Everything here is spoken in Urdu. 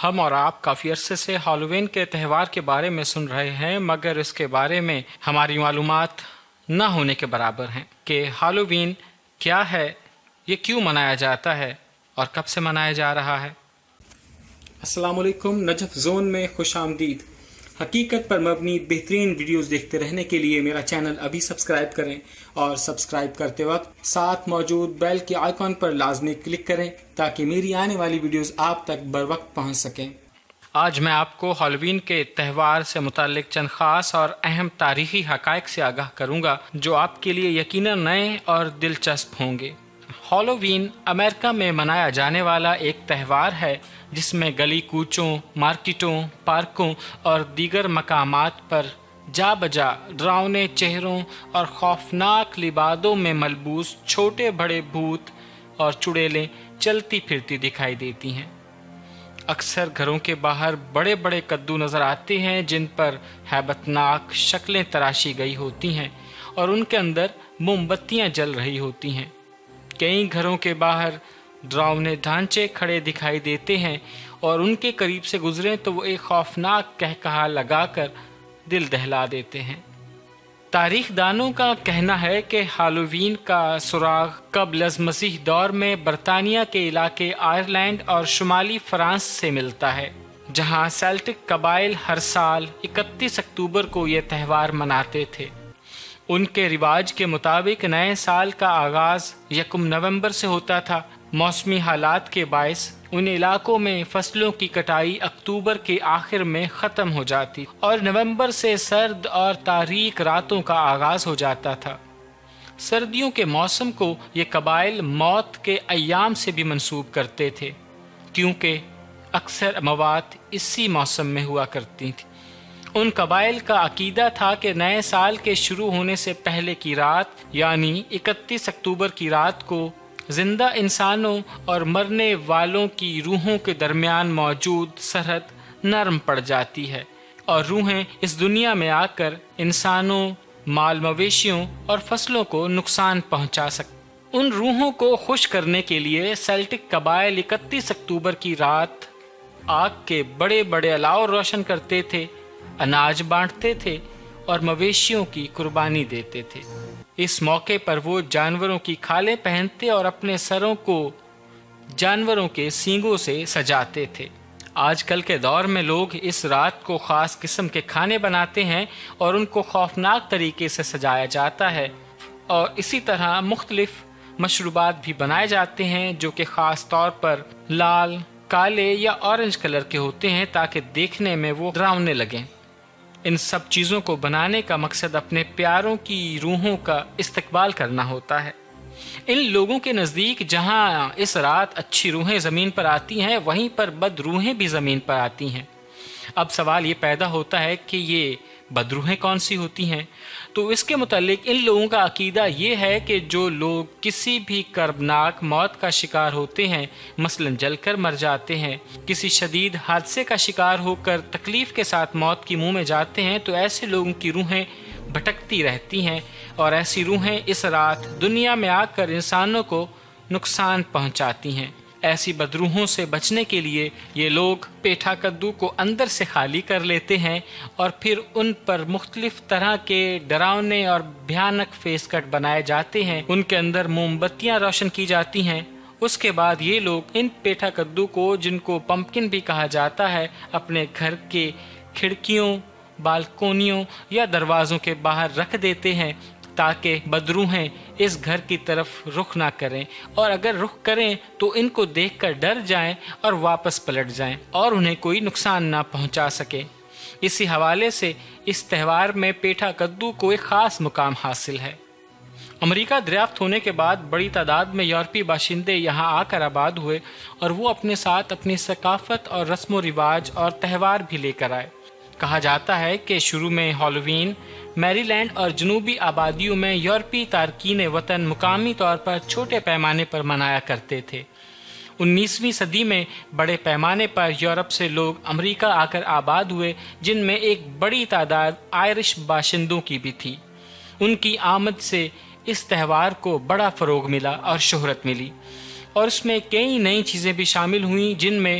ہم اور آپ کافی عرصے سے ہالووین کے تہوار کے بارے میں سن رہے ہیں، مگر اس کے بارے میں ہماری معلومات نہ ہونے کے برابر ہیں کہ ہالووین کیا ہے، یہ کیوں منایا جاتا ہے اور کب سے منایا جا رہا ہے۔ السلام علیکم، نجف زون میں خوش آمدید۔ حقیقت پر مبنی بہترین ویڈیوز دیکھتے رہنے کے لیے میرا چینل ابھی سبسکرائب کریں اور سبسکرائب کرتے وقت ساتھ موجود بیل کے آئیکن پر لازمی کلک کریں تاکہ میری آنے والی ویڈیوز آپ تک بر وقت پہنچ سکیں۔ آج میں آپ کو ہالووین کے تہوار سے متعلق چند خاص اور اہم تاریخی حقائق سے آگاہ کروں گا جو آپ کے لیے یقیناً نئے اور دلچسپ ہوں گے۔ ہالووین امریکہ میں منایا جانے والا ایک تہوار ہے جس میں گلی کوچوں، مارکیٹوں، پارکوں اور دیگر مقامات پر جا بجا ڈراؤنے چہروں اور خوفناک لبادوں میں ملبوس چھوٹے بڑے بھوت اور چڑیلیں چلتی پھرتی دکھائی دیتی ہیں۔ اکثر گھروں کے باہر بڑے بڑے کدو نظر آتے ہیں جن پر ہیبت ناک شکلیں تراشی گئی ہوتی ہیں اور ان کے اندر موم بتیاں جل رہی ہوتی ہیں۔ کئی گھروں کے باہر ڈراؤنے ڈھانچے کھڑے دکھائی دیتے ہیں اور ان کے قریب سے گزریں تو وہ ایک خوفناک قہقہا لگا کر دل دہلا دیتے ہیں۔ تاریخ دانوں کا کہنا ہے کہ ہالووین کا سراغ قبل از مسیح دور میں برطانیہ کے علاقے آئرلینڈ اور شمالی فرانس سے ملتا ہے، جہاں سیلٹک قبائل ہر سال 31 اکتوبر کو یہ تہوار مناتے تھے۔ ان کے رواج کے مطابق نئے سال کا آغاز 1 نومبر سے ہوتا تھا۔ موسمی حالات کے باعث ان علاقوں میں فصلوں کی کٹائی اکتوبر کے آخر میں ختم ہو جاتی اور نومبر سے سرد اور تاریک راتوں کا آغاز ہو جاتا تھا۔ سردیوں کے موسم کو یہ قبائل موت کے ایام سے بھی منسوب کرتے تھے کیونکہ اکثر موات اسی موسم میں ہوا کرتی تھی۔ ان قبائل کا عقیدہ تھا کہ نئے سال کے شروع ہونے سے پہلے کی رات یعنی 31 اکتوبر کی رات کو زندہ انسانوں اور مرنے والوں کی روحوں کے درمیان موجود سرحد نرم پڑ جاتی ہے اور روحیں اس دنیا میں آ کر انسانوں، مال مویشیوں اور فصلوں کو نقصان پہنچا سکتی۔ ان روحوں کو خوش کرنے کے لیے سیلٹک قبائل 31 اکتوبر کی رات آگ کے بڑے بڑے الاؤ روشن کرتے تھے، اناج بانٹتے تھے اور مویشیوں کی قربانی دیتے تھے۔ اس موقع پر وہ جانوروں کی کھالیں پہنتے اور اپنے سروں کو جانوروں کے سینگوں سے سجاتے تھے۔ آج کل کے دور میں لوگ اس رات کو خاص قسم کے کھانے بناتے ہیں اور ان کو خوفناک طریقے سے سجایا جاتا ہے اور اسی طرح مختلف مشروبات بھی بنائے جاتے ہیں جو کہ خاص طور پر لال، کالے یا اورنج کلر کے ہوتے ہیں تاکہ دیکھنے میں وہ ڈراؤنے لگیں۔ ان سب چیزوں کو بنانے کا مقصد اپنے پیاروں کی روحوں کا استقبال کرنا ہوتا ہے۔ ان لوگوں کے نزدیک جہاں اس رات اچھی روحیں زمین پر آتی ہیں وہیں پر بد روحیں بھی زمین پر آتی ہیں۔ اب سوال یہ پیدا ہوتا ہے کہ یہ بد روحیں کون سی ہوتی ہیں؟ تو اس کے متعلق ان لوگوں کا عقیدہ یہ ہے کہ جو لوگ کسی بھی کربناک موت کا شکار ہوتے ہیں، مثلا جل کر مر جاتے ہیں، کسی شدید حادثے کا شکار ہو کر تکلیف کے ساتھ موت کی منہ میں جاتے ہیں، تو ایسے لوگوں کی روحیں بھٹکتی رہتی ہیں اور ایسی روحیں اس رات دنیا میں آ کر انسانوں کو نقصان پہنچاتی ہیں۔ ایسی بدروحوں سے بچنے کے لیے یہ لوگ پیٹھا کدو کو اندر سے خالی کر لیتے ہیں اور پھر ان پر مختلف طرح کے ڈراؤنے اور بھیانک فیس کٹ بنائے جاتے ہیں، ان کے اندر موم بتیاں روشن کی جاتی ہیں۔ اس کے بعد یہ لوگ ان پیٹھا کدو کو، جن کو پمپکن بھی کہا جاتا ہے، اپنے گھر کے کھڑکیوں، بالکونیوں یا دروازوں کے باہر رکھ دیتے ہیں تاکہ بدروحیں اس گھر کی طرف رخ نہ کریں، اور اگر رخ کریں تو ان کو دیکھ کر ڈر جائیں اور واپس پلٹ جائیں اور انہیں کوئی نقصان نہ پہنچا سکے۔ اسی حوالے سے اس تہوار میں پیٹھا کدو کو ایک خاص مقام حاصل ہے۔ امریکہ دریافت ہونے کے بعد بڑی تعداد میں یورپی باشندے یہاں آ کر آباد ہوئے اور وہ اپنے ساتھ اپنی ثقافت اور رسم و رواج اور تہوار بھی لے کر آئے۔ کہا جاتا ہے کہ شروع میں ہالووین میری لینڈ اور جنوبی آبادیوں میں یورپی تارکین وطن مقامی طور پر چھوٹے پیمانے پر منایا کرتے تھے۔ 19ویں صدی میں بڑے پیمانے پر یورپ سے لوگ امریکہ آ کر آباد ہوئے، جن میں ایک بڑی تعداد آئرش باشندوں کی بھی تھی۔ ان کی آمد سے اس تہوار کو بڑا فروغ ملا اور شہرت ملی اور اس میں کئی نئی چیزیں بھی شامل ہوئیں، جن میں